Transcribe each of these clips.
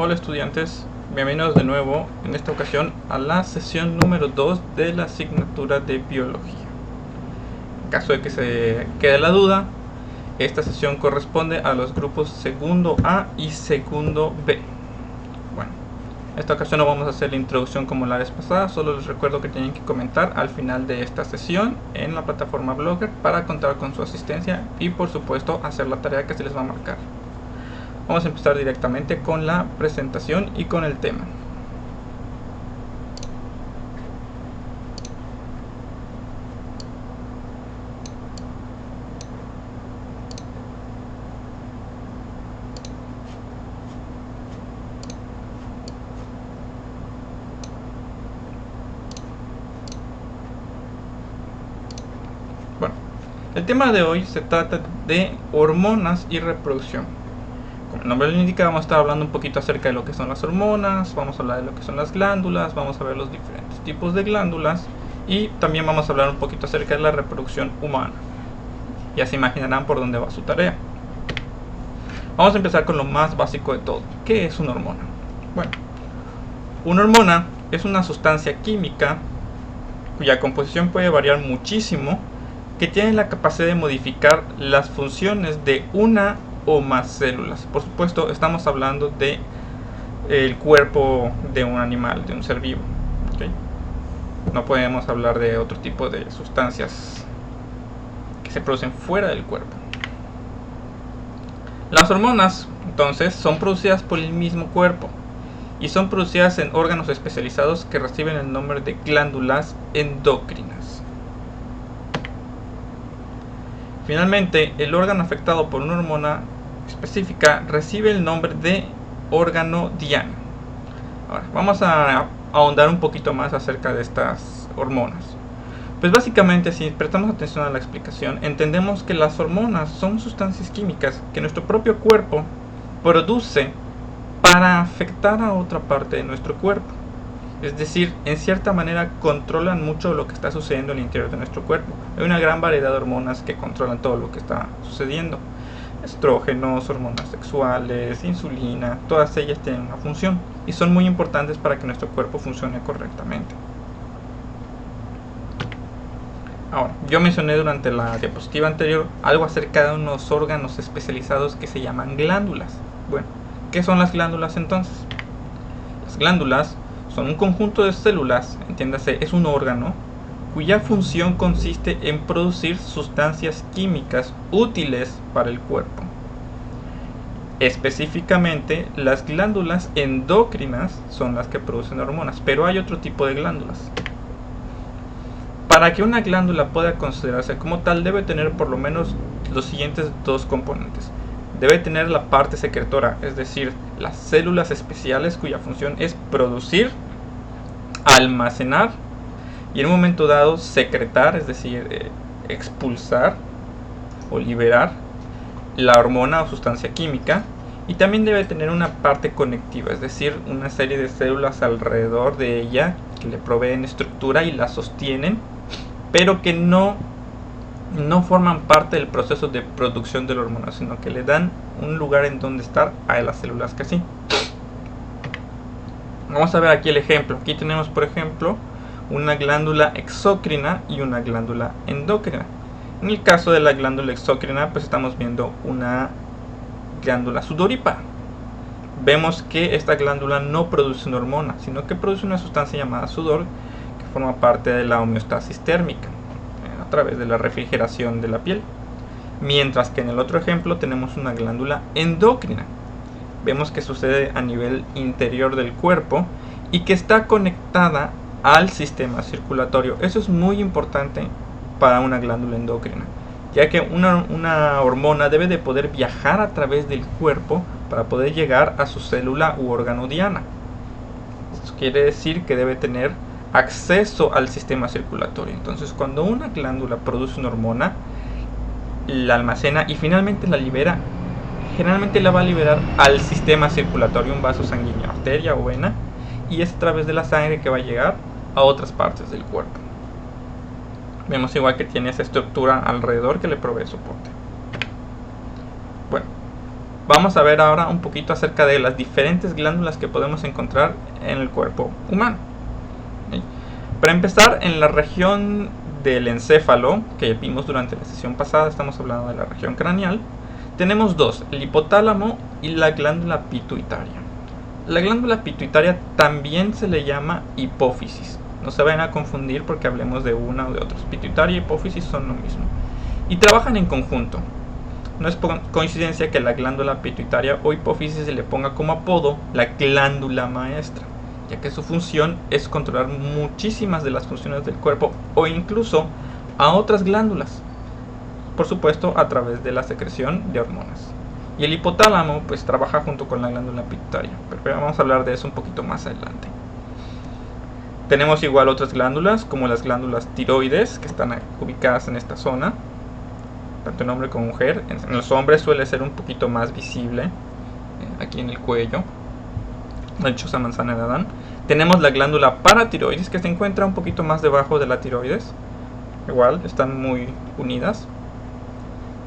Hola estudiantes, bienvenidos de nuevo en esta ocasión a la sesión número 2 de la asignatura de biología. En caso de que se quede la duda, esta sesión corresponde a los grupos segundo A y segundo B. Bueno, en esta ocasión no vamos a hacer la introducción como la vez pasada, solo les recuerdo que tienen que comentar al final de esta sesión en la plataforma Blogger para contar con su asistencia y por supuesto hacer la tarea que se les va a marcar. Vamos a empezar directamente con la presentación y con el tema. Bueno, el tema de hoy se trata de hormonas y reproducción. Como el nombre lo indica, vamos a estar hablando un poquito acerca de lo que son las hormonas, vamos a hablar de lo que son las glándulas, vamos a ver los diferentes tipos de glándulas y también vamos a hablar un poquito acerca de la reproducción humana. Ya se imaginarán por dónde va su tarea. Vamos a empezar con lo más básico de todo. ¿Qué es una hormona? Bueno, una hormona es una sustancia química cuya composición puede variar muchísimo, que tiene la capacidad de modificar las funciones de una o más células. Por supuesto, estamos hablando de el cuerpo de un animal, de un ser vivo, ¿okay? No podemos hablar de otro tipo de sustancias que se producen fuera del cuerpo. Las hormonas, entonces, son producidas por el mismo cuerpo y son producidas en órganos especializados que reciben el nombre de glándulas endocrinas. Finalmente, el órgano afectado por una hormona específica recibe el nombre de órgano diana. Ahora, vamos a ahondar un poquito más acerca de estas hormonas. Pues básicamente, si prestamos atención a la explicación, entendemos que las hormonas son sustancias químicas que nuestro propio cuerpo produce para afectar a otra parte de nuestro cuerpo. Es decir, en cierta manera controlan mucho lo que está sucediendo en el interior de nuestro cuerpo. Hay una gran variedad de hormonas que controlan todo lo que está sucediendo. Estrógenos, hormonas sexuales, insulina, todas ellas tienen una función y son muy importantes para que nuestro cuerpo funcione correctamente. Ahora, yo mencioné durante la diapositiva anterior algo acerca de unos órganos especializados que se llaman glándulas. Bueno, ¿qué son las glándulas entonces? Las glándulas son un conjunto de células, entiéndase, es un órgano cuya función consiste en producir sustancias químicas útiles para el cuerpo. Específicamente, las glándulas endocrinas son las que producen hormonas, pero hay otro tipo de glándulas. Para que una glándula pueda considerarse como tal, debe tener por lo menos los siguientes dos componentes. Debe tener la parte secretora, es decir, las células especiales cuya función es producir, almacenar y en un momento dado secretar, es decir, expulsar o liberar la hormona o sustancia química. Y también debe tener una parte conectiva, es decir, una serie de células alrededor de ella que le proveen estructura y la sostienen, pero que no forman parte del proceso de producción de la hormona, sino que le dan un lugar en donde estar a las células que sí. Vamos a ver aquí el ejemplo. Aquí tenemos, por ejemplo, una glándula exócrina y una glándula endocrina. En el caso de la glándula exócrina, pues estamos viendo una glándula sudorípara. Vemos que esta glándula no produce una hormona, sino que produce una sustancia llamada sudor, que forma parte de la homeostasis térmica a través de la refrigeración de la piel. Mientras que en el otro ejemplo tenemos una glándula endocrina. Vemos que sucede a nivel interior del cuerpo y que está conectada al sistema circulatorio. Eso es muy importante para una glándula endocrina, ya que una hormona debe de poder viajar a través del cuerpo para poder llegar a su célula u órgano diana. Esto quiere decir que debe tener acceso al sistema circulatorio. Entonces, cuando una glándula produce una hormona, la almacena y finalmente la libera. Generalmente la va a liberar al sistema circulatorio, un vaso sanguíneo, arteria o vena, y es a través de la sangre que va a llegar a otras partes del cuerpo. Vemos igual que tiene esa estructura alrededor que le provee soporte. Bueno, vamos a ver ahora un poquito acerca de las diferentes glándulas que podemos encontrar en el cuerpo humano. ¿Sí? Para empezar, en la región del encéfalo, que vimos durante la sesión pasada, estamos hablando de la región craneal, tenemos dos, el hipotálamo y la glándula pituitaria. La glándula pituitaria también se le llama hipófisis. No se vayan a confundir porque hablemos de una o de otras. Pituitaria y hipófisis son lo mismo. Y trabajan en conjunto. No es coincidencia que la glándula pituitaria o hipófisis se le ponga como apodo la glándula maestra, ya que su función es controlar muchísimas de las funciones del cuerpo o incluso a otras glándulas. Por supuesto, a través de la secreción de hormonas. Y el hipotálamo pues trabaja junto con la glándula pituitaria, pero vamos a hablar de eso un poquito más adelante. Tenemos igual otras glándulas como las glándulas tiroides, que están ubicadas en esta zona, tanto en hombre como mujer. En los hombres suele ser un poquito más visible, aquí en el cuello, la dichosa manzana de Adán. Tenemos la glándula paratiroides, que se encuentra un poquito más debajo de la tiroides, igual están muy unidas.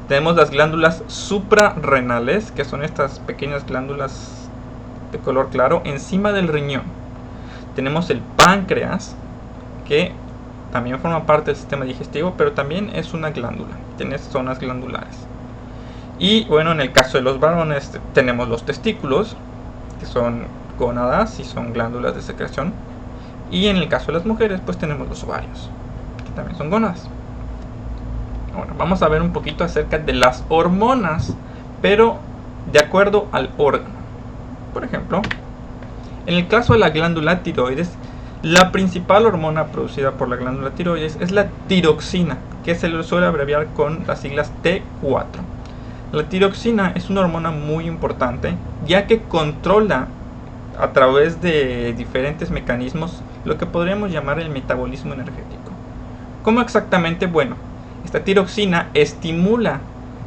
Tenemos las glándulas suprarrenales, que son estas pequeñas glándulas de color claro encima del riñón. Tenemos el páncreas, que también forma parte del sistema digestivo, pero también es una glándula, tiene zonas glandulares. Y bueno, en el caso de los varones tenemos los testículos, que son gónadas y son glándulas de secreción. Y en el caso de las mujeres, pues tenemos los ovarios, que también son gónadas. Ahora vamos a ver un poquito acerca de las hormonas, pero de acuerdo al órgano. Por ejemplo, en el caso de la glándula tiroides, la principal hormona producida por la glándula tiroides es la tiroxina, que se le suele abreviar con las siglas T4. La tiroxina es una hormona muy importante, ya que controla a través de diferentes mecanismos lo que podríamos llamar el metabolismo energético. ¿Cómo exactamente? Bueno, esta tiroxina estimula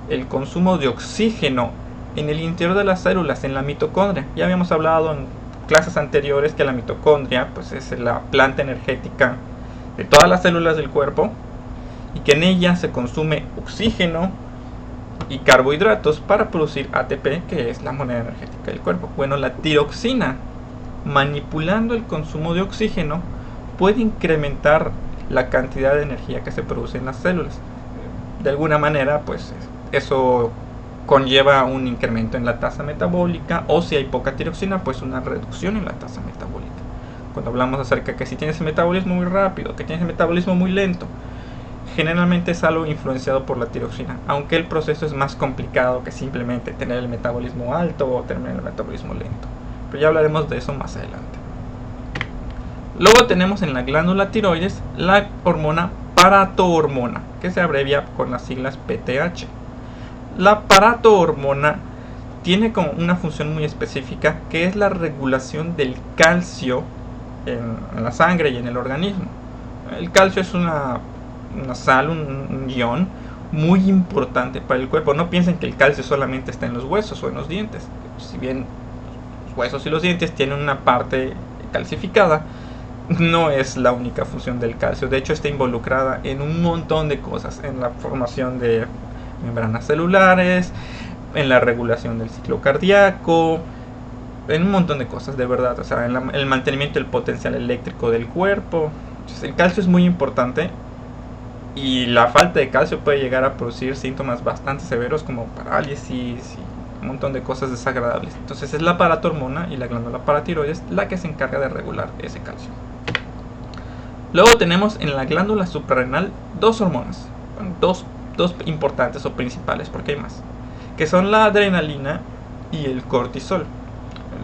el consumo de oxígeno en el interior de las células, en la mitocondria. Ya habíamos hablado en clases anteriores que la mitocondria pues es la planta energética de todas las células del cuerpo y que en ella se consume oxígeno y carbohidratos para producir ATP, que es la moneda energética del cuerpo. Bueno, la tiroxina, manipulando el consumo de oxígeno, puede incrementar la cantidad de energía que se produce en las células. De alguna manera, pues eso conlleva un incremento en la tasa metabólica, o si hay poca tiroxina, pues una reducción en la tasa metabólica. Cuando hablamos acerca de que si tienes el metabolismo muy rápido, que tienes el metabolismo muy lento, generalmente es algo influenciado por la tiroxina, aunque el proceso es más complicado que simplemente tener el metabolismo alto o tener el metabolismo lento. Pero ya hablaremos de eso más adelante. Luego tenemos en la glándula tiroides la hormona paratohormona, que se abrevia con las siglas PTH. La paratohormona tiene como una función muy específica, que es la regulación del calcio en la sangre y en el organismo. El calcio es una sal, un ion muy importante para el cuerpo. No piensen que el calcio solamente está en los huesos o en los dientes. Si bien los huesos y los dientes tienen una parte calcificada, no es la única función del calcio. De hecho, está involucrada en un montón de cosas, en la formación de membranas celulares, en la regulación del ciclo cardíaco, en un montón de cosas, de verdad. O sea, en el mantenimiento del potencial eléctrico del cuerpo. Entonces, el calcio es muy importante, y la falta de calcio puede llegar a producir síntomas bastante severos como parálisis y un montón de cosas desagradables. Entonces es la paratohormona y la glándula paratiroides la que se encarga de regular ese calcio. Luego tenemos en la glándula suprarrenal dos hormonas, dos importantes o principales, porque hay más, que son la adrenalina y el cortisol.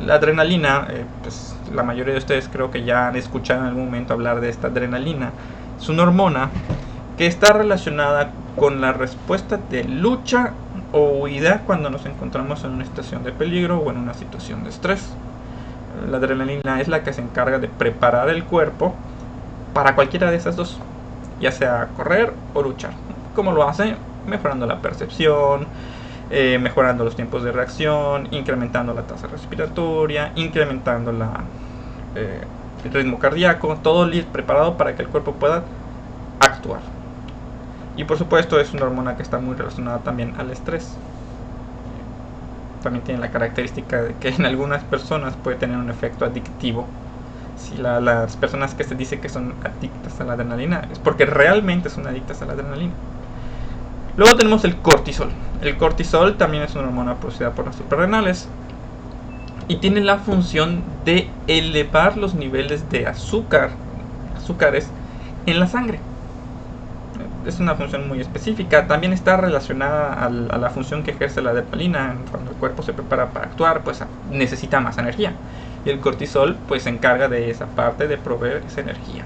La adrenalina, pues la mayoría de ustedes creo que ya han escuchado en algún momento hablar de esta adrenalina. Es una hormona que está relacionada con la respuesta de lucha o huida cuando nos encontramos en una situación de peligro o en una situación de estrés. La adrenalina es la que se encarga de preparar el cuerpo para cualquiera de esas dos, ya sea correr o luchar. ¿Cómo lo hace? Mejorando la percepción, mejorando los tiempos de reacción, incrementando la tasa respiratoria, incrementando el ritmo cardíaco, todo preparado para que el cuerpo pueda actuar. Y por supuesto es una hormona que está muy relacionada también al estrés. también tiene la característica de que en algunas personas puede tener un efecto adictivo. Si las personas que se dice que son adictas a la adrenalina es porque realmente son adictas a la adrenalina. Luego tenemos el cortisol. El cortisol también es una hormona producida por las suprarrenales y tiene la función de elevar los niveles de azúcares en la sangre. Es una función muy específica. También está relacionada a la función que ejerce la adrenalina. Cuando el cuerpo se prepara para actuar, pues necesita más energía. Y el cortisol pues se encarga de esa parte, de proveer esa energía.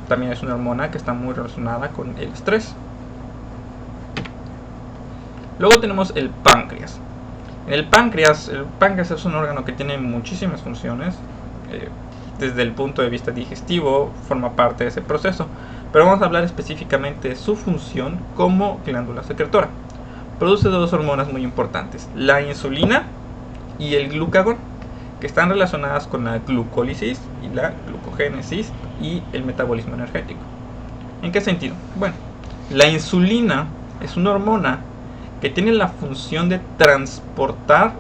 También es una hormona que está muy relacionada con el estrés. Luego tenemos el páncreas. El páncreas es un órgano que tiene muchísimas funciones. Desde el punto de vista digestivo, forma parte de ese proceso. Pero vamos a hablar específicamente de su función como glándula secretora. Produce dos hormonas muy importantes, la insulina y el glucagón, que están relacionadas con la glucólisis y la glucogénesis y el metabolismo energético. ¿En qué sentido? Bueno, la insulina es una hormona que tiene la función de transportar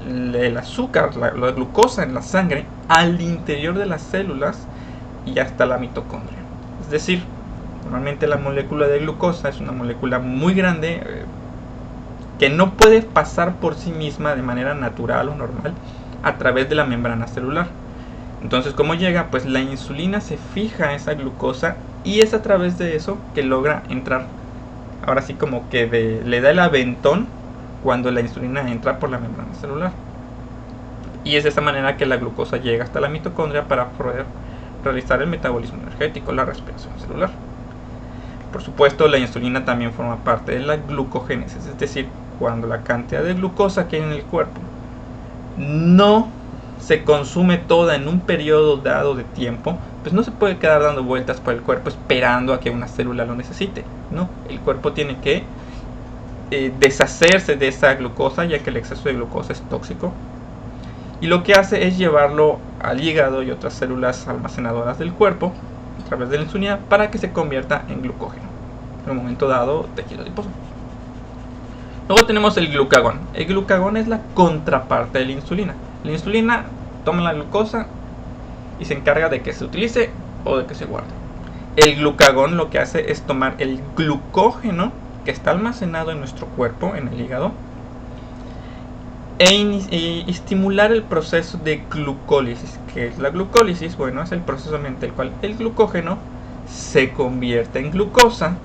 el azúcar, la glucosa en la sangre al interior de las células y hasta la mitocondria. Es decir, normalmente la molécula de glucosa es una molécula muy grande que no puede pasar por sí misma de manera natural o normal a través de la membrana celular. Entonces, ¿cómo llega? Pues la insulina se fija a esa glucosa y es a través de eso que logra entrar. Ahora sí como que le da el aventón cuando la insulina entra por la membrana celular. Y es de esa manera que la glucosa llega hasta la mitocondria para poder realizar el metabolismo energético, la respiración celular. Por supuesto, la insulina también forma parte de la glucogénesis, es decir, cuando la cantidad de glucosa que hay en el cuerpo no se consume toda en un periodo dado de tiempo, pues no se puede quedar dando vueltas por el cuerpo esperando a que una célula lo necesite. No, el cuerpo tiene que deshacerse de esa glucosa, ya que el exceso de glucosa es tóxico. Y lo que hace es llevarlo al hígado y otras células almacenadoras del cuerpo a través de la insulina para que se convierta en glucógeno. En un momento dado, tejido adiposo. Luego tenemos el glucagón. El glucagón es la contraparte de la insulina. La insulina toma la glucosa y se encarga de que se utilice o de que se guarde. El glucagón lo que hace es tomar el glucógeno que está almacenado en nuestro cuerpo, en el hígado, e estimular el proceso de glucólisis. ¿Qué es la glucólisis? Bueno, es el proceso mediante el cual el glucógeno se convierte en glucosa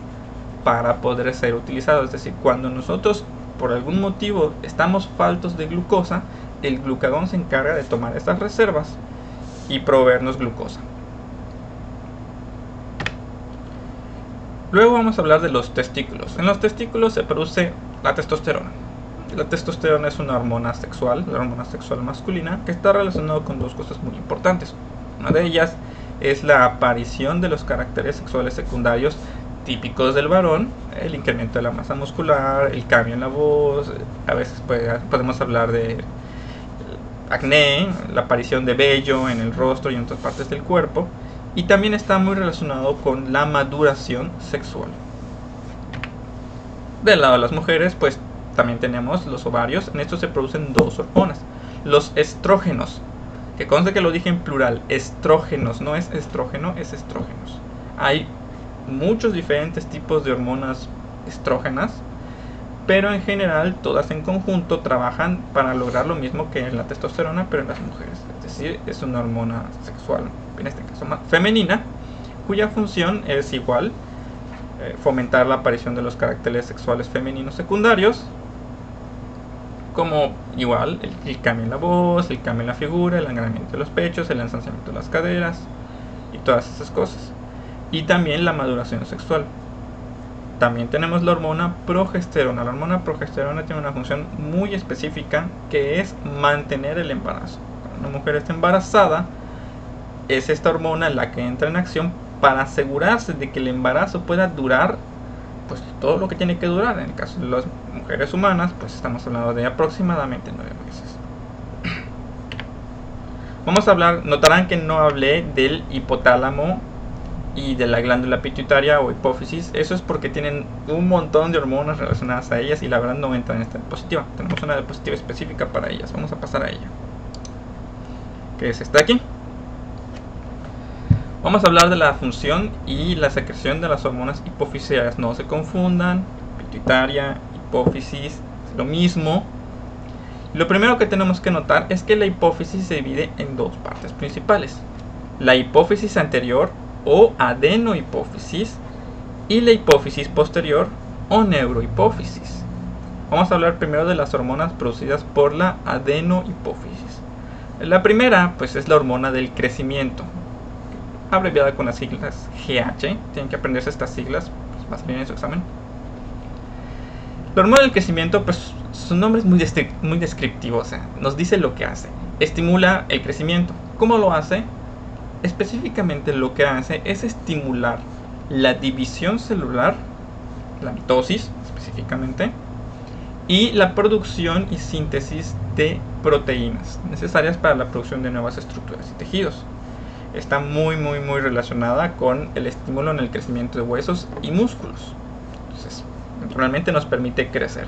para poder ser utilizado. Es decir, cuando nosotros por algún motivo estamos faltos de glucosa, el glucagón se encarga de tomar estas reservas y proveernos glucosa. Luego vamos a hablar de los testículos. En los testículos se produce la testosterona. La testosterona es una hormona sexual, la hormona sexual masculina, que está relacionada con dos cosas muy importantes. Una de ellas es la aparición de los caracteres sexuales secundarios típicos del varón, el incremento de la masa muscular, el cambio en la voz, a veces podemos hablar de acné, la aparición de vello en el rostro y en otras partes del cuerpo, y también está muy relacionado con la maduración sexual. Del lado de las mujeres, pues también tenemos los ovarios. En estos se producen dos hormonas, los estrógenos, que conste que lo dije en plural, estrógenos, no es estrógeno, es estrógenos. Hay muchos diferentes tipos de hormonas estrógenas, pero en general todas en conjunto trabajan para lograr lo mismo que en la testosterona, pero en las mujeres. Es decir, es una hormona sexual, en este caso femenina, cuya función es igual, fomentar la aparición de los caracteres sexuales femeninos secundarios, como igual el cambio en la voz, el cambio en la figura, el engrandecimiento de los pechos, el ensanciamiento de las caderas y todas esas cosas. Y también la maduración sexual. También tenemos la hormona progesterona. La hormona progesterona tiene una función muy específica, que es mantener el embarazo. Cuando una mujer está embarazada, es esta hormona la que entra en acción para asegurarse de que el embarazo pueda durar pues todo lo que tiene que durar. En el caso de las mujeres humanas, pues estamos hablando de aproximadamente 9 meses. Vamos a hablar, notarán que no hablé del hipotálamo y de la glándula pituitaria o hipófisis. Eso es porque tienen un montón de hormonas relacionadas a ellas y la verdad no entran en esta diapositiva. Tenemos una diapositiva específica para ellas. Vamos a pasar a ella, que es esta aquí. Vamos a hablar de la función y la secreción de las hormonas hipofisiarias. No se confundan, pituitaria, hipófisis, es lo mismo. Lo primero que tenemos que notar es que la hipófisis se divide en dos partes principales: la hipófisis anterior o adenohipófisis y la hipófisis posterior o neurohipófisis. Vamos a hablar primero de las hormonas producidas por la adenohipófisis. La primera pues es la hormona del crecimiento, abreviada con las siglas GH. Tienen que aprenderse estas siglas, pues va a salir en su examen. La hormona del crecimiento, pues su nombre es muy descriptivo, o sea, nos dice lo que hace. Estimula el crecimiento. ¿Cómo lo hace? Específicamente lo que hace es estimular la división celular, la mitosis específicamente, y la producción y síntesis de proteínas necesarias para la producción de nuevas estructuras y tejidos. Está muy relacionada con el estímulo en el crecimiento de huesos y músculos. Entonces, naturalmente nos permite crecer.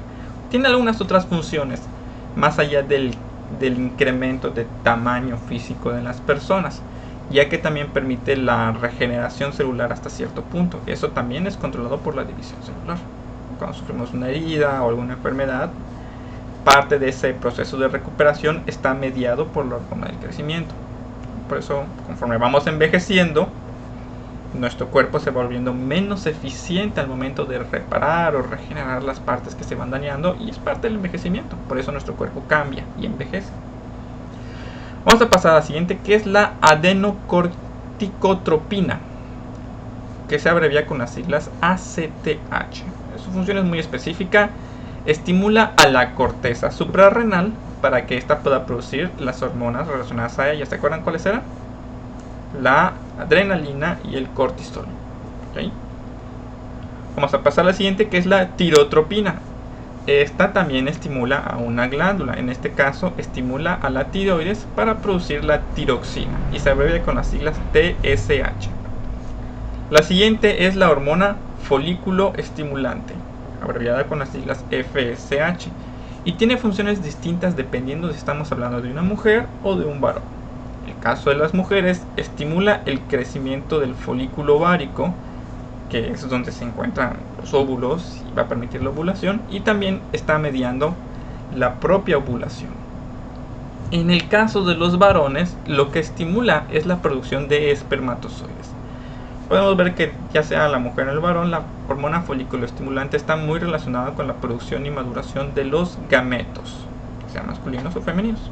Tiene algunas otras funciones más allá del incremento de tamaño físico de las personas, ya que también permite la regeneración celular hasta cierto punto. Eso también es controlado por la división celular. Cuando sufrimos una herida o alguna enfermedad, parte de ese proceso de recuperación está mediado por la hormona del crecimiento. Por eso, conforme vamos envejeciendo, nuestro cuerpo se va volviendo menos eficiente al momento de reparar o regenerar las partes que se van dañando, y es parte del envejecimiento. Por eso nuestro cuerpo cambia y envejece. Vamos a pasar a la siguiente, que es la adenocorticotropina, que se abrevia con las siglas ACTH. Su función es muy específica. Estimula a la corteza suprarrenal para que ésta pueda producir las hormonas relacionadas a ella. ¿Se acuerdan cuáles eran? La adrenalina y el cortisol. ¿Okay? Vamos a pasar a la siguiente, que es la tirotropina. Esta también estimula a una glándula, en este caso estimula a la tiroides para producir la tiroxina y se abrevia con las siglas TSH. La siguiente es la hormona folículo estimulante, abreviada con las siglas FSH, y tiene funciones distintas dependiendo si estamos hablando de una mujer o de un varón. En el caso de las mujeres, estimula el crecimiento del folículo ovárico, que es donde se encuentran los óvulos y va a permitir la ovulación, y también está mediando la propia ovulación. En el caso de los varones, lo que estimula es la producción de espermatozoides. Podemos ver que ya sea la mujer o el varón, la hormona folículo estimulante está muy relacionada con la producción y maduración de los gametos, sean masculinos o femeninos.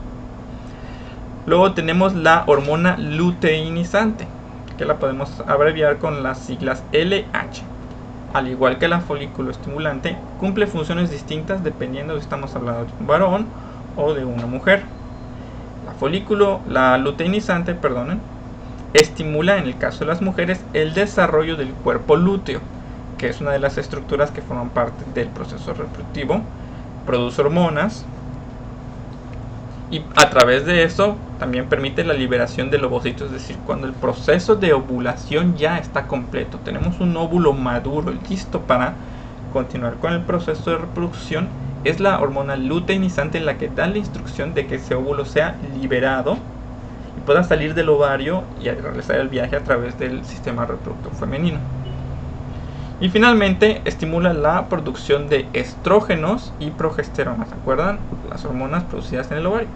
Luego tenemos la hormona luteinizante, que la podemos abreviar con las siglas LH. Al igual que la folículo estimulante, cumple funciones distintas dependiendo si estamos hablando de un varón o de una mujer. La luteinizante, estimula en el caso de las mujeres el desarrollo del cuerpo lúteo, que es una de las estructuras que forman parte del proceso reproductivo. Produce hormonas y a través de eso también permite la liberación del ovocito, es decir, cuando el proceso de ovulación ya está completo, tenemos un óvulo maduro listo para continuar con el proceso de reproducción, es la hormona luteinizante la que da la instrucción de que ese óvulo sea liberado y pueda salir del ovario y realizar el viaje a través del sistema reproductor femenino. Y finalmente estimula la producción de estrógenos y progesterona, ¿se acuerdan? Las hormonas producidas en el ovario.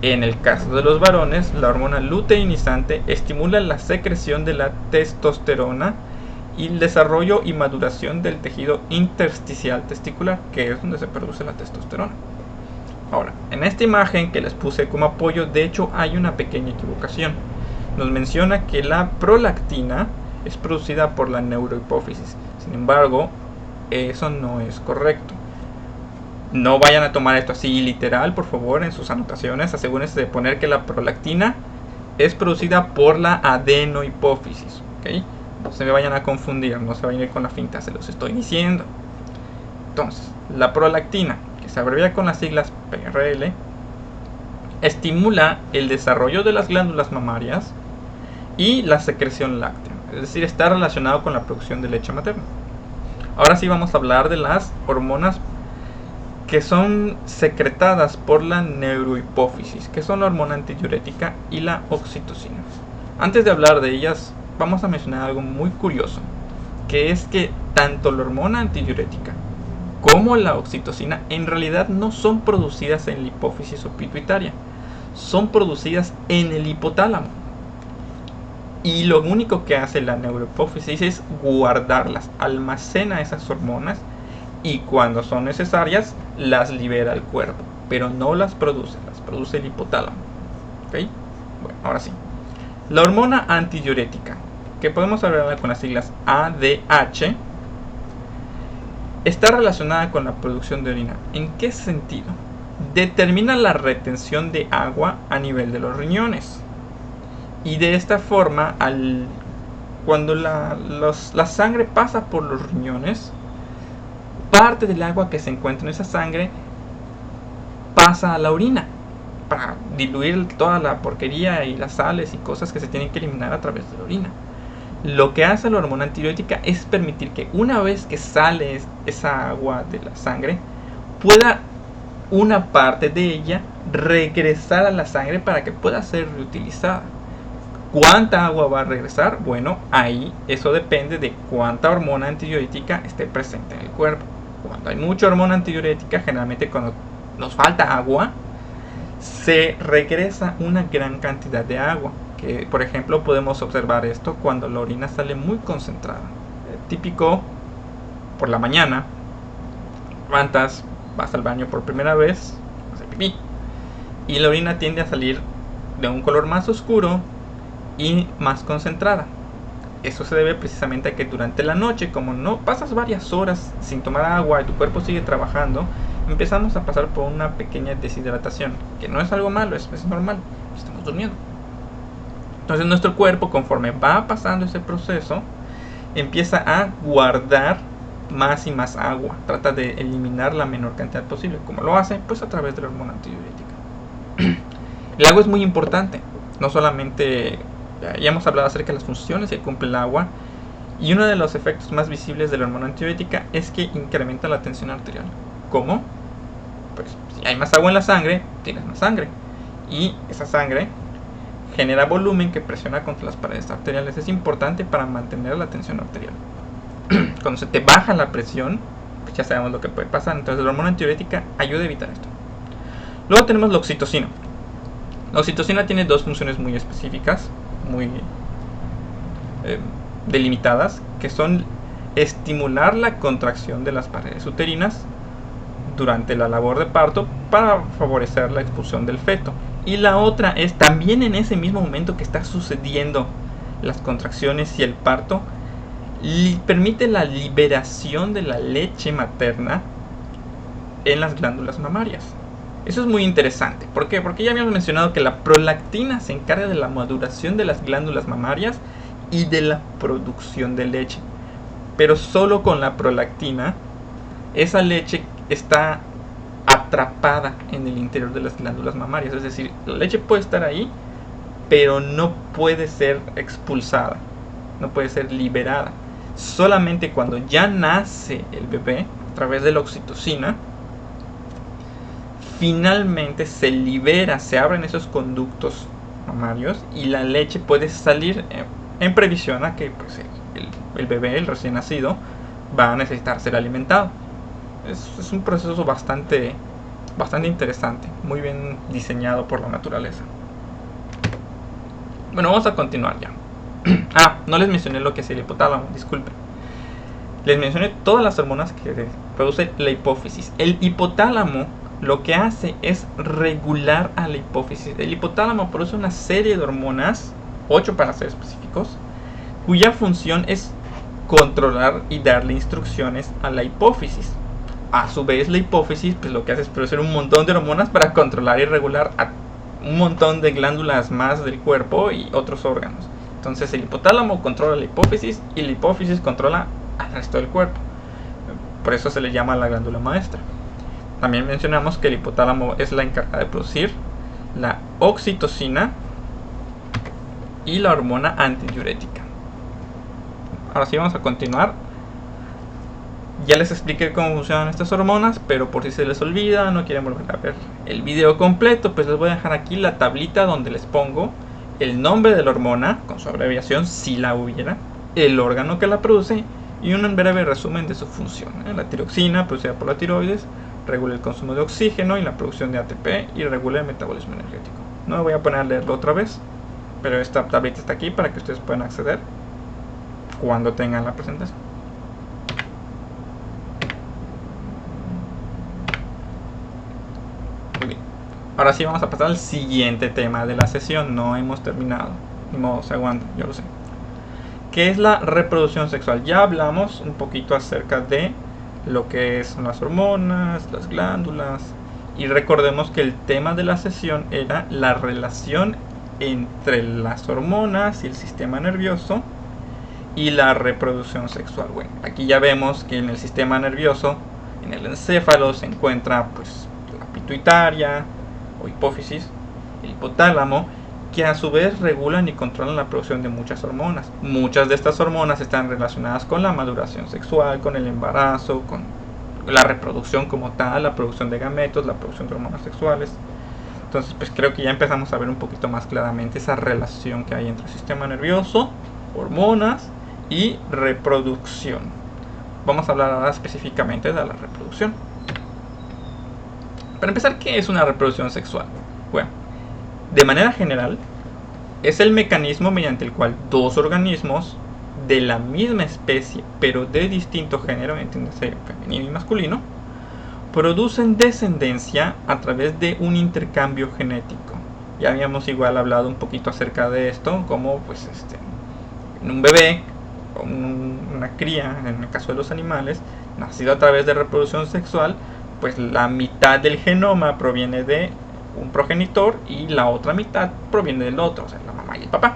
En el caso de los varones, la hormona luteinizante estimula la secreción de la testosterona y el desarrollo y maduración del tejido intersticial testicular, que es donde se produce la testosterona. Ahora, en esta imagen que les puse como apoyo, de hecho hay una pequeña equivocación. Nos menciona que la prolactina es producida por la neurohipófisis. Sin embargo, eso no es correcto. No vayan a tomar esto así literal, por favor, en sus anotaciones. Asegúrense de poner que la prolactina es producida por la adenohipófisis. ¿Okay? No se me vayan a confundir, no se vayan a ir con la finta, se los estoy diciendo. Entonces, la prolactina, que se abrevia con las siglas PRL, estimula el desarrollo de las glándulas mamarias y la secreción láctea. es decir, está relacionado con la producción de leche materna. Ahora sí vamos a hablar de las hormonas que son secretadas por la neurohipófisis, que son la hormona antidiurética y la oxitocina. Antes de hablar de ellas, vamos a mencionar algo muy curioso, que es que tanto la hormona antidiurética como la oxitocina en realidad no son producidas en la hipófisis o pituitaria, son producidas en el hipotálamo. Y lo único que hace la neurohipófisis es guardarlas, almacena esas hormonas y cuando son necesarias las libera al cuerpo, pero no las produce el hipotálamo. ¿Okay? Bueno, ahora sí. La hormona antidiurética, que podemos hablarla con las siglas ADH, está relacionada con la producción de orina. ¿En qué sentido? Determina la retención de agua a nivel de los riñones. Y de esta forma, cuando la sangre pasa por los riñones, parte del agua que se encuentra en esa sangre pasa a la orina para diluir toda la porquería y las sales y cosas que se tienen que eliminar a través de la orina. Lo que hace la hormona antidiurética es permitir que una vez que sale esa agua de la sangre, pueda una parte de ella regresar a la sangre para que pueda ser reutilizada. ¿Cuánta agua va a regresar? Bueno, ahí eso depende de cuánta hormona antidiurética esté presente en el cuerpo. Cuando hay mucha hormona antidiurética, generalmente cuando nos falta agua, se regresa una gran cantidad de agua. Que, por ejemplo, podemos observar esto cuando la orina sale muy concentrada. Típico, por la mañana, levantas, vas al baño por primera vez, haces pipí, y la orina tiende a salir de un color más oscuro y más concentrada. Eso se debe precisamente a que durante la noche, como no pasas varias horas sin tomar agua y tu cuerpo sigue trabajando, empezamos a pasar por una pequeña deshidratación, que no es algo malo, es normal, estamos durmiendo. Entonces nuestro cuerpo, conforme va pasando ese proceso, empieza a guardar más y más agua, trata de eliminar la menor cantidad posible. ¿Cómo lo hace? Pues a través de la hormona antidiurética. El agua es muy importante, no solamente, ya hemos hablado acerca de las funciones que cumple el agua, y uno de los efectos más visibles de la hormona antidiurética es que incrementa la tensión arterial. ¿Cómo? Pues si hay más agua en la sangre, tienes más sangre, y esa sangre genera volumen que presiona contra las paredes arteriales. Es importante para mantener la tensión arterial. Cuando se te baja la presión, pues ya sabemos lo que puede pasar. Entonces la hormona antidiurética ayuda a evitar esto. Luego tenemos la oxitocina. La oxitocina tiene dos funciones muy específicas, muy delimitadas, que son estimular la contracción de las paredes uterinas durante la labor de parto para favorecer la expulsión del feto. Y la otra es también en ese mismo momento que está sucediendo las contracciones y el parto, permite la liberación de la leche materna en las glándulas mamarias. Eso es muy interesante. ¿Por qué? Porque ya habíamos mencionado que la prolactina se encarga de la maduración de las glándulas mamarias y de la producción de leche. Pero solo con la prolactina, esa leche está atrapada en el interior de las glándulas mamarias. Es decir, la leche puede estar ahí, pero no puede ser expulsada, no puede ser liberada. Solamente cuando ya nace el bebé, a través de la oxitocina, finalmente se libera, se abren esos conductos mamarios y la leche puede salir en previsión a que pues, el bebé, el recién nacido, va a necesitar ser alimentado. Es un proceso bastante interesante, muy bien diseñado por la naturaleza. Bueno, vamos a continuar ya. No les mencioné lo que es el hipotálamo, disculpen. Les mencioné todas las hormonas que produce la hipófisis. El hipotálamo lo que hace es regular a la hipófisis. El hipotálamo produce una serie de hormonas, 8 para ser específicos, cuya función es controlar y darle instrucciones a la hipófisis. A su vez, la hipófisis pues lo que hace es producir un montón de hormonas para controlar y regular a un montón de glándulas más del cuerpo y otros órganos. Entonces el hipotálamo controla la hipófisis y la hipófisis controla al resto del cuerpo. Por eso se le llama la glándula maestra. También mencionamos que el hipotálamo es la encargada de producir la oxitocina y la hormona antidiurética. ahora sí vamos a continuar. Ya les expliqué cómo funcionan estas hormonas, pero por si se les olvida, no quieren volver a ver el video completo, pues les voy a dejar aquí la tablita donde les pongo el nombre de la hormona, con su abreviación si la hubiera, el órgano que la produce y un breve resumen de su función. La tiroxina, producida por la tiroides, regula el consumo de oxígeno y la producción de ATP y regula el metabolismo energético. No me voy a poner a leerlo otra vez, pero esta tablita está aquí para que ustedes puedan acceder cuando tengan la presentación. Muy bien. Ahora sí vamos a pasar al siguiente tema de la sesión. No hemos terminado. Ni modo, se aguanta, yo lo sé. ¿Qué es la reproducción sexual? Ya hablamos un poquito acerca de lo que son las hormonas, las glándulas. Y recordemos que el tema de la sesión era la relación entre las hormonas y el sistema nervioso y la reproducción sexual. Bueno, aquí ya vemos que en el sistema nervioso, en el encéfalo, se encuentra pues la pituitaria o hipófisis, el hipotálamo, que a su vez regulan y controlan la producción de muchas hormonas. Muchas de estas hormonas están relacionadas con la maduración sexual, con el embarazo, con la reproducción como tal, la producción de gametos, la producción de hormonas sexuales. Entonces pues creo que ya empezamos a ver un poquito más claramente esa relación que hay entre el sistema nervioso, hormonas y reproducción. Vamos a hablar ahora específicamente de la reproducción. Para empezar, ¿qué es una reproducción sexual? Bueno, de manera general, es el mecanismo mediante el cual dos organismos de la misma especie, pero de distinto género, entiéndase femenino y masculino, producen descendencia a través de un intercambio genético. Ya habíamos igual hablado un poquito acerca de esto, como pues en un bebé o una cría, en el caso de los animales, nacido a través de reproducción sexual, pues la mitad del genoma proviene de un progenitor y la otra mitad proviene del otro, o sea, la mamá y el papá.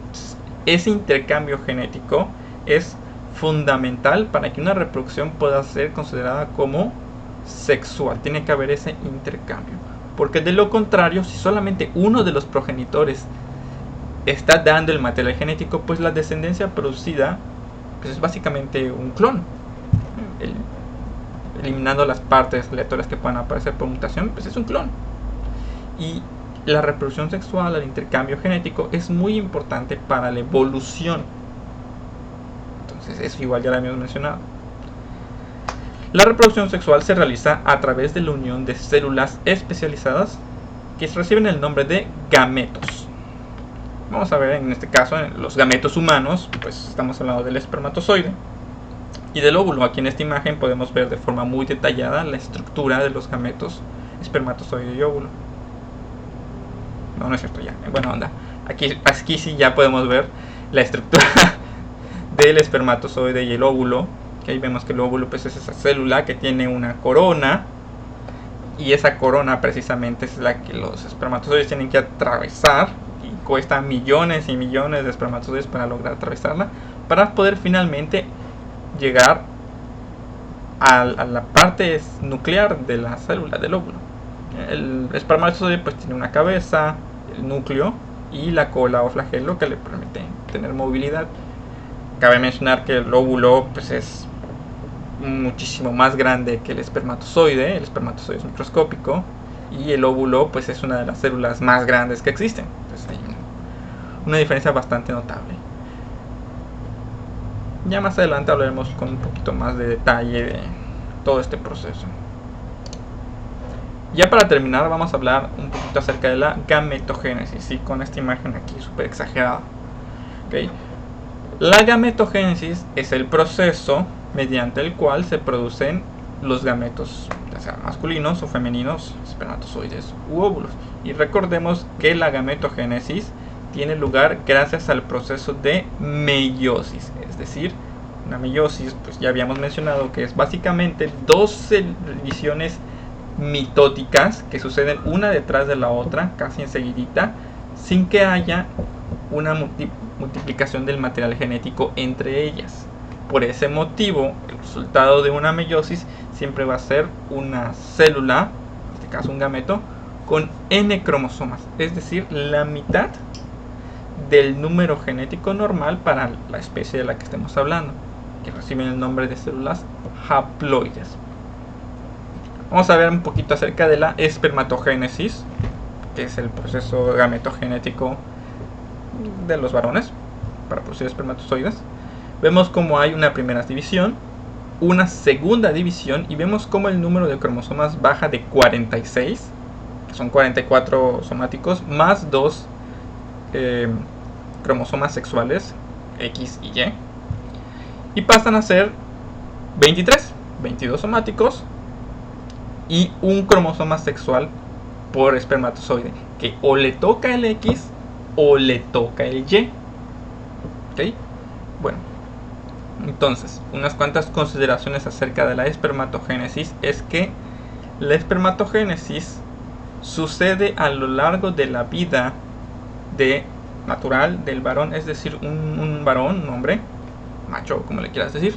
Entonces, ese intercambio genético es fundamental para que una reproducción pueda ser considerada como sexual. Tiene que haber ese intercambio, porque de lo contrario, si solamente uno de los progenitores está dando el material genético, pues la descendencia producida pues es básicamente un clon. Eliminando las partes aleatorias que puedan aparecer por mutación, pues es un clon. Y la reproducción sexual, el intercambio genético, es muy importante para la evolución. Entonces eso igual ya lo habíamos mencionado. La reproducción sexual se realiza a través de la unión de células especializadas que reciben el nombre de gametos. Vamos a ver en este caso en los gametos humanos, pues estamos hablando del espermatozoide y del óvulo. Aquí en esta imagen podemos ver de forma muy detallada la estructura de los gametos, espermatozoide y óvulo. No es cierto, ya, en buena onda. Aquí sí ya podemos ver la estructura del espermatozoide y el óvulo. Que ahí vemos que el óvulo pues es esa célula que tiene una corona. Y esa corona precisamente es la que los espermatozoides tienen que atravesar. Y cuesta millones y millones de espermatozoides para lograr atravesarla, para poder finalmente llegar a la parte nuclear de la célula del óvulo. El espermatozoide pues tiene una cabeza, el núcleo y la cola o flagelo que le permite tener movilidad. Cabe mencionar que el óvulo pues es muchísimo más grande que el espermatozoide es microscópico y el óvulo pues es una de las células más grandes que existen. Entonces hay una diferencia bastante notable. Ya más adelante hablaremos con un poquito más de detalle de todo este proceso. Ya para terminar vamos a hablar un poquito acerca de la gametogénesis, y con esta imagen aquí súper exagerada. ¿Okay? La gametogénesis es el proceso mediante el cual se producen los gametos, ya sean masculinos o femeninos, espermatozoides u óvulos. Y recordemos que la gametogénesis tiene lugar gracias al proceso de meiosis, es decir, una meiosis, pues ya habíamos mencionado que es básicamente dos divisiones mitóticas que suceden una detrás de la otra, casi enseguidita, sin que haya una multiplicación del material genético entre ellas. Por ese motivo, el resultado de una meiosis siempre va a ser una célula, en este caso un gameto, con N cromosomas, es decir, la mitad del número genético normal para la especie de la que estemos hablando, que reciben el nombre de células haploides. Vamos a ver un poquito acerca de la espermatogénesis, que es el proceso gametogenético de los varones para producir espermatozoides. Vemos cómo hay una primera división, una segunda división, y vemos cómo el número de cromosomas baja de 46, que son 44 somáticos, más 2 cromosomas sexuales, X y Y, y pasan a ser 22 somáticos y un cromosoma sexual por espermatozoide, que o le toca el X o le toca el Y. ¿Ok? Bueno, entonces, unas cuantas consideraciones acerca de la espermatogénesis es que la espermatogénesis sucede a lo largo de la vida natural del varón, es decir, un varón, un hombre, macho, como le quieras decir,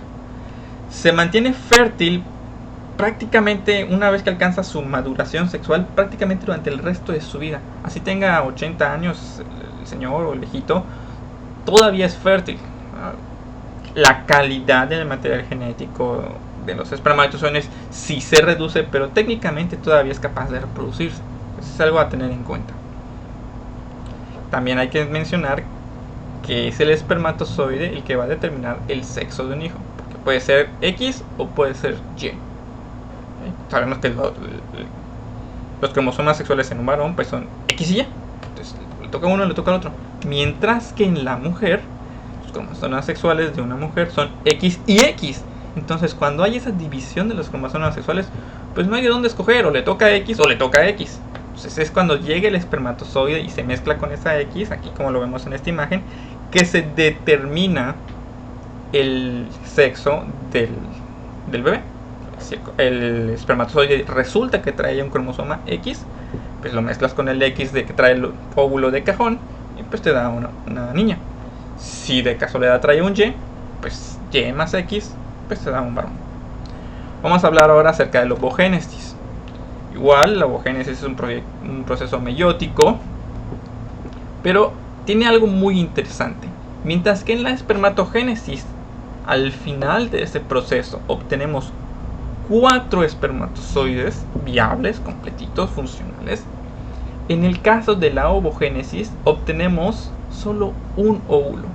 se mantiene fértil prácticamente una vez que alcanza su maduración sexual, prácticamente durante el resto de su vida. Así tenga 80 años el señor o el viejito, todavía es fértil. La calidad del material genético de los espermatozoides sí se reduce, pero técnicamente todavía es capaz de reproducirse. Eso es algo a tener en cuenta. También hay que mencionar que es el espermatozoide el que va a determinar el sexo de un hijo, porque puede ser X o puede ser Y. Sabemos que los cromosomas sexuales en un varón pues son X y Y, entonces le toca a uno, le toca al otro, mientras que en la mujer los cromosomas sexuales de una mujer son X y X. Entonces cuando hay esa división de los cromosomas sexuales, pues no hay de dónde escoger, o le toca X o le toca X. Entonces es cuando llega el espermatozoide y se mezcla con esa X, aquí como lo vemos en esta imagen, que se determina el sexo del bebé. Si el espermatozoide resulta que trae un cromosoma X, pues lo mezclas con el X de que trae el óvulo de cajón y pues te da una niña. Si de casualidad trae un Y, pues Y más X, pues te da un varón. Vamos a hablar ahora acerca de la ovogénesis. Igual, la ovogénesis es un proceso meiótico, pero tiene algo muy interesante. Mientras que en la espermatogénesis, al final de este proceso, obtenemos 4 espermatozoides viables, completitos, funcionales. En el caso de la ovogénesis, obtenemos solo un óvulo.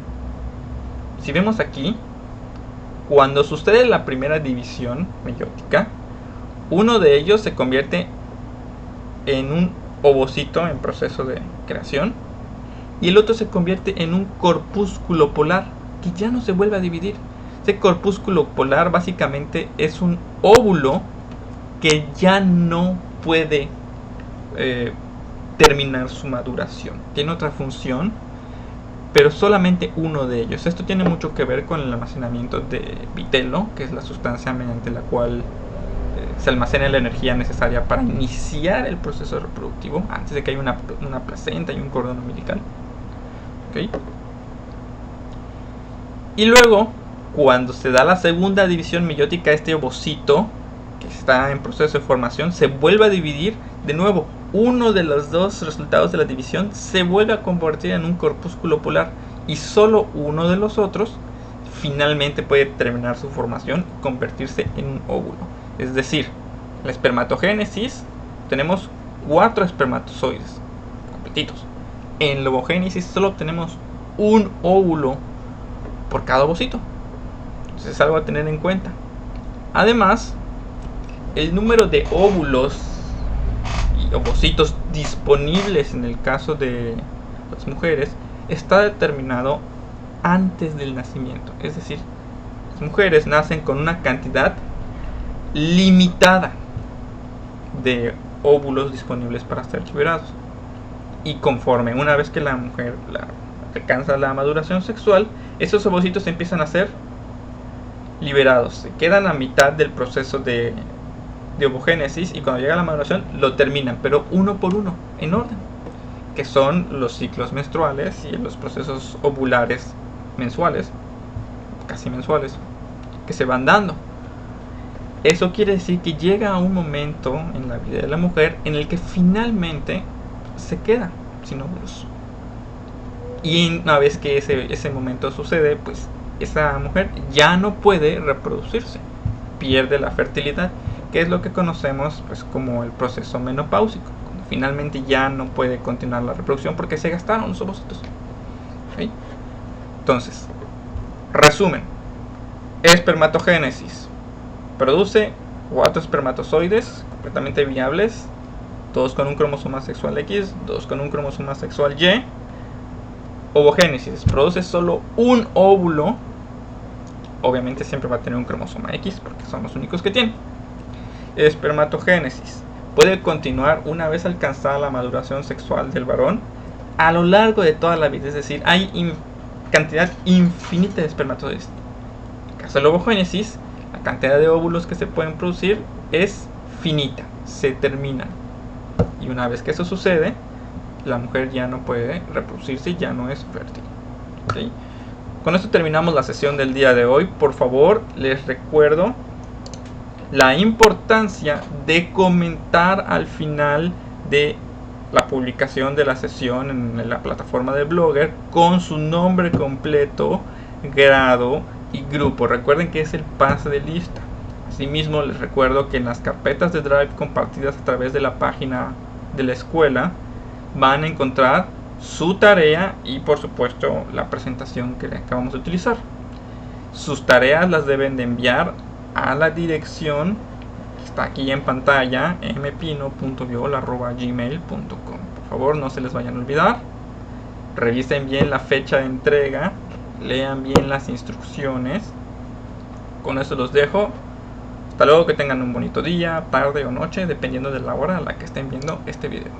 Si vemos aquí, cuando sucede la primera división meiótica, uno de ellos se convierte en un ovocito en proceso de creación y el otro se convierte en un corpúsculo polar que ya no se vuelve a dividir. Este corpúsculo polar básicamente es un óvulo que ya no puede terminar su maduración. Tiene otra función, pero solamente uno de ellos. Esto tiene mucho que ver con el almacenamiento de vitelo, que es la sustancia mediante la cual se almacena la energía necesaria para iniciar el proceso reproductivo antes de que haya una placenta y un cordón umbilical. ¿Okay? Y luego, cuando se da la segunda división meiótica, este ovocito que está en proceso de formación se vuelve a dividir de nuevo. Uno de los dos resultados de la división se vuelve a convertir en un corpúsculo polar y solo uno de los otros finalmente puede terminar su formación y convertirse en un óvulo. Es decir, la espermatogénesis tenemos 4 espermatozoides completitos. En la ovogénesis solo obtenemos un óvulo por cada ovocito. Entonces es algo a tener en cuenta. Además, el número de óvulos y ovocitos disponibles en el caso de las mujeres está determinado antes del nacimiento. Es decir, las mujeres nacen con una cantidad limitada de óvulos disponibles para ser liberados. Y conforme una vez que la mujer alcanza la maduración sexual, esos ovocitos empiezan a ser liberados, se quedan a mitad del proceso de ovogénesis y cuando llega la maduración lo terminan, pero uno por uno, en orden, que son los ciclos menstruales y los procesos ovulares mensuales, casi mensuales, que se van dando. Eso quiere decir que llega a un momento en la vida de la mujer en el que finalmente se queda sin óvulos. Y una vez que ese momento sucede, pues esa mujer ya no puede reproducirse, pierde la fertilidad, que es lo que conocemos pues como el proceso menopáusico, cuando finalmente ya no puede continuar la reproducción porque se gastaron los ovocitos. ¿Sí? Entonces, resumen, espermatogénesis produce 4 espermatozoides completamente viables, 2 con un cromosoma sexual X, 2 con un cromosoma sexual Y. Ovogénesis produce solo un óvulo, obviamente siempre va a tener un cromosoma X porque son los únicos que tiene. Espermatogénesis puede continuar una vez alcanzada la maduración sexual del varón a lo largo de toda la vida, es decir, hay cantidad infinita de espermatozoides. En el caso de la ovogénesis, la cantidad de óvulos que se pueden producir es finita, se terminan. Y una vez que eso sucede, la mujer ya no puede reproducirse y ya no es fértil. ¿Sí? Con esto terminamos la sesión del día de hoy. Por favor, les recuerdo la importancia de comentar al final de la publicación de la sesión en la plataforma de Blogger con su nombre completo, grado y grupo. Recuerden que es el pase de lista. Asimismo, les recuerdo que en las carpetas de Drive compartidas a través de la página de la escuela van a encontrar su tarea y por supuesto la presentación que acabamos de utilizar. Sus tareas las deben de enviar a la dirección que está aquí en pantalla, mpino.viol@gmail.com. Por favor, no se les vayan a olvidar. Revisen bien la fecha de entrega, lean bien las instrucciones. Con eso los dejo. Hasta luego, que tengan un bonito día, tarde o noche, dependiendo de la hora a la que estén viendo este video.